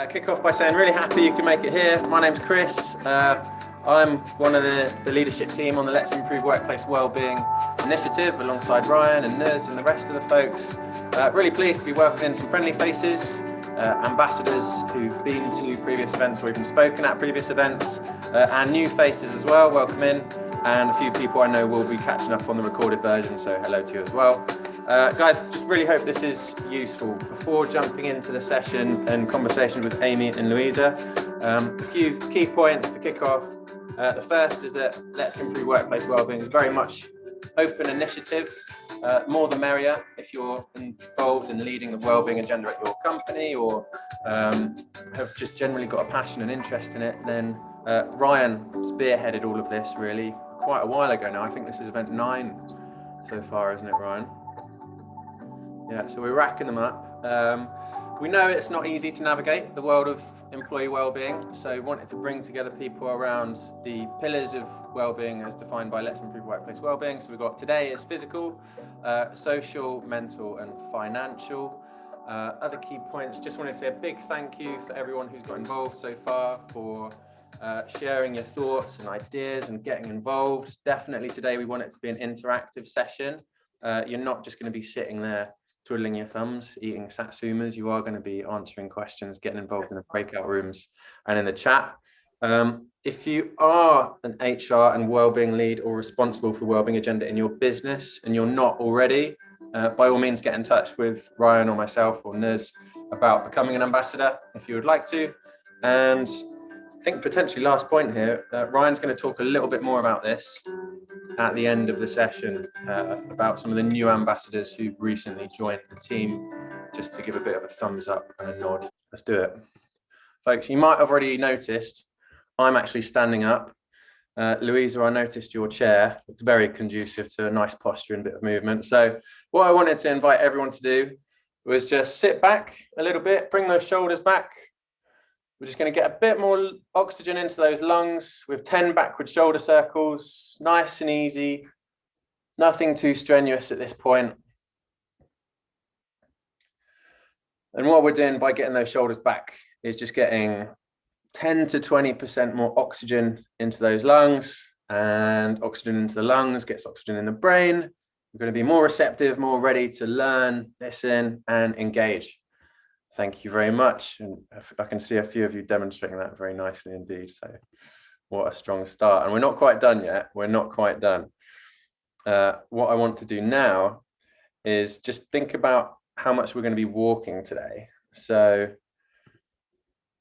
Kick off by saying really happy you can make it here. My name's Chris. I'm one of the leadership team on the Let's Improve Workplace Wellbeing initiative alongside Ryan and Nuz and the rest of the folks. Really pleased to be welcoming some friendly faces, ambassadors who've been to previous events or even spoken at previous events, and new faces as well, welcome in, and a few people I know will be catching up on the recorded version, so hello to you as well. Guys, just really hope this is useful. Before jumping into the session and conversations with Amy and Louisa, a few key points to kick off. The first is that Let's Improve Workplace Wellbeing is very much open initiative, more the merrier. If you're involved in leading the wellbeing agenda at your company or have just generally got a passion and interest in it, then Ryan spearheaded all of this really quite a while ago now. I think this is event 9 so far, isn't it, Ryan? Yeah, so we're racking them up. We know it's not easy to navigate the world of employee wellbeing, so we wanted to bring together people around the pillars of wellbeing as defined by Let's Improve Workplace Wellbeing. So we've got today is physical, social, mental and financial. Other key points, just wanted to say a big thank you for everyone who's got involved so far, for sharing your thoughts and ideas and getting involved. Definitely today we want it to be an interactive session. You're not just going to be sitting there twiddling your thumbs, eating satsumas. You are going to be answering questions, getting involved in the breakout rooms and in the chat. If you are an HR and wellbeing lead or responsible for the wellbeing agenda in your business and you're not already, by all means get in touch with Ryan or myself or Nuz about becoming an ambassador if you would like to. And I think potentially last point here, Ryan's going to talk a little bit more about this at the end of the session, about some of the new ambassadors who've recently joined the team, just to give a bit of a thumbs up and a nod. Let's do it. Folks, you might have already noticed I'm actually standing up. Louisa, I noticed your chair. It's very conducive to a nice posture and a bit of movement. So what I wanted to invite everyone to do was just sit back a little bit, bring those shoulders back. We're just going to get a bit more oxygen into those lungs with 10 backward shoulder circles, nice and easy, nothing too strenuous at this point. And what we're doing by getting those shoulders back is just getting 10 to 20% more oxygen into those lungs, and oxygen into the lungs gets oxygen in the brain. We're going to be more receptive, more ready to learn, listen, and engage. Thank you very much. And I can see a few of you demonstrating that very nicely indeed. So what a strong start. And we're not quite done yet. We're not quite done. What I want to do now is just think about how much we're going to be walking today. So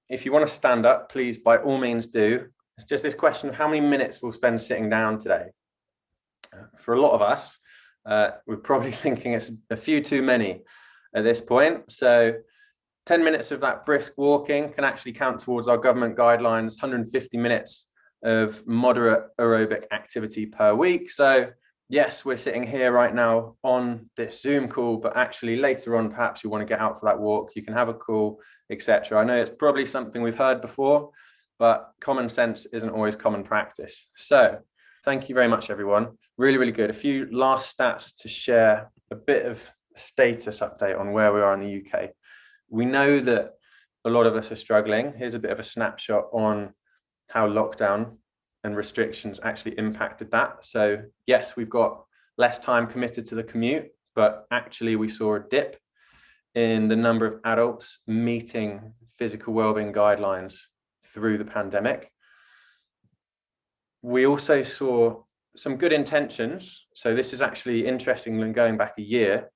if you want to stand up, please, by all means do. It's just this question of how many minutes we'll spend sitting down today. For a lot of us, we're probably thinking it's a few too many at this point. So 10 minutes of that brisk walking can actually count towards our government guidelines, 150 minutes of moderate aerobic activity per week. So yes, we're sitting here right now on this Zoom call, but actually later on, perhaps you want to get out for that walk. You can have a call, etc. I know it's probably something we've heard before, but common sense isn't always common practice. So thank you very much, everyone. Really, really good. A few last stats to share, a bit of status update on where we are in the UK. We know that a lot of us are struggling. Here's a bit of a snapshot on how lockdown and restrictions actually impacted that. So yes, we've got less time committed to the commute, but actually we saw a dip in the number of adults meeting physical wellbeing guidelines through the pandemic. We also saw some good intentions. So this is actually interesting when going back a year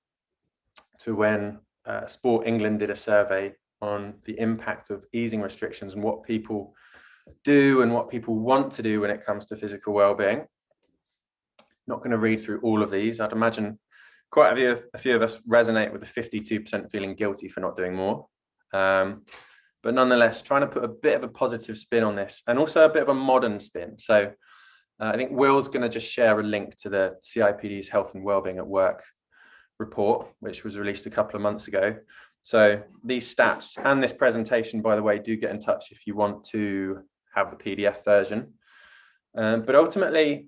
to when Sport England did a survey on the impact of easing restrictions and what people do and what people want to do when it comes to physical well-being. Not going to read through all of these. I'd imagine quite a few of us resonate with the 52% feeling guilty for not doing more. But nonetheless, trying to put a bit of a positive spin on this and also a bit of a modern spin. So I think Will's going to just share a link to the CIPD's Health and Wellbeing at Work report, which was released a couple of months ago. So these stats and this presentation, by the way, do get in touch if you want to have the PDF version. But ultimately,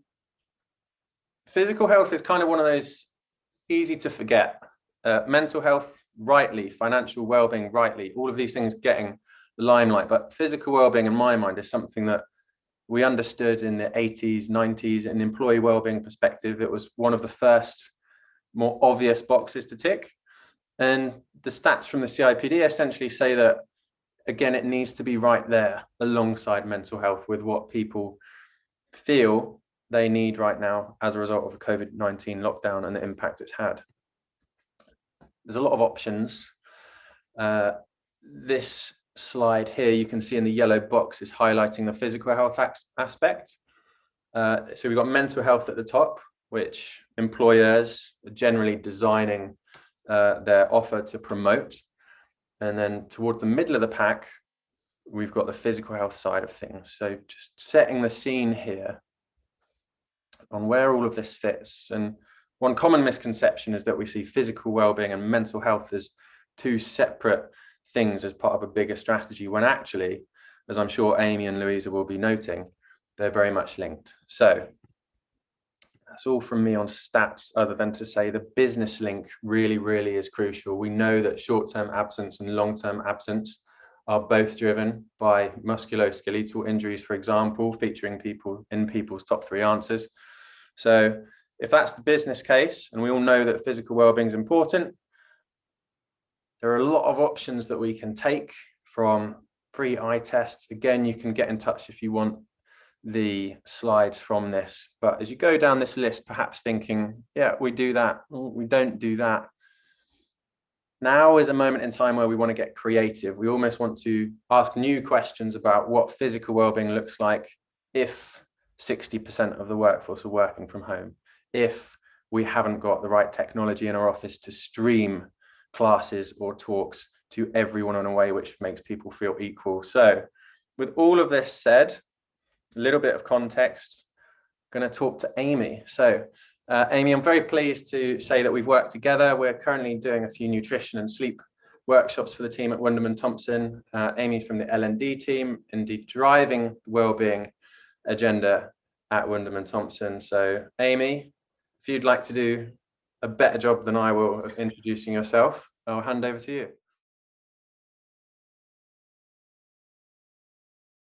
physical health is kind of one of those easy to forget. Mental health, rightly, financial well-being, rightly, all of these things getting limelight, but physical wellbeing in my mind is something that we understood in the 80s, 90s. In employee wellbeing perspective, it was one of the first more obvious boxes to tick. And the stats from the CIPD essentially say that, again, it needs to be right there alongside mental health with what people feel they need right now as a result of the COVID-19 lockdown and the impact it's had. There's a lot of options. This slide here, you can see in the yellow box, is highlighting the physical health aspect. So we've got mental health at the top, which employers are generally designing their offer to promote. And then toward the middle of the pack, we've got the physical health side of things. So just setting the scene here on where all of this fits. And one common misconception is that we see physical well-being and mental health as two separate things as part of a bigger strategy, when actually, as I'm sure Amy and Louisa will be noting, they're very much linked. So that's all from me on stats, other than to say the business link really, really is crucial. We know that short-term absence and long-term absence are both driven by musculoskeletal injuries, for example, featuring people's top 3 answers. So if that's the business case, and we all know that physical well-being is important, there are a lot of options that we can take from free eye tests. Again, you can get in touch if you want the slides from this. But as you go down this list, perhaps thinking, yeah, we do that, we don't do that. Now is a moment in time where we want to get creative. We almost want to ask new questions about what physical well-being looks like if 60% of the workforce are working from home, if we haven't got the right technology in our office to stream classes or talks to everyone in a way which makes people feel equal. So with all of this said, a little bit of context, I'm going to talk to Amy. So Amy, I'm very pleased to say that we've worked together. We're currently doing a few nutrition and sleep workshops for the team at Wunderman Thompson. Amy's from the L&D team, indeed driving the wellbeing agenda at Wunderman Thompson. So Amy, if you'd like to do a better job than I will of introducing yourself, I'll hand over to you.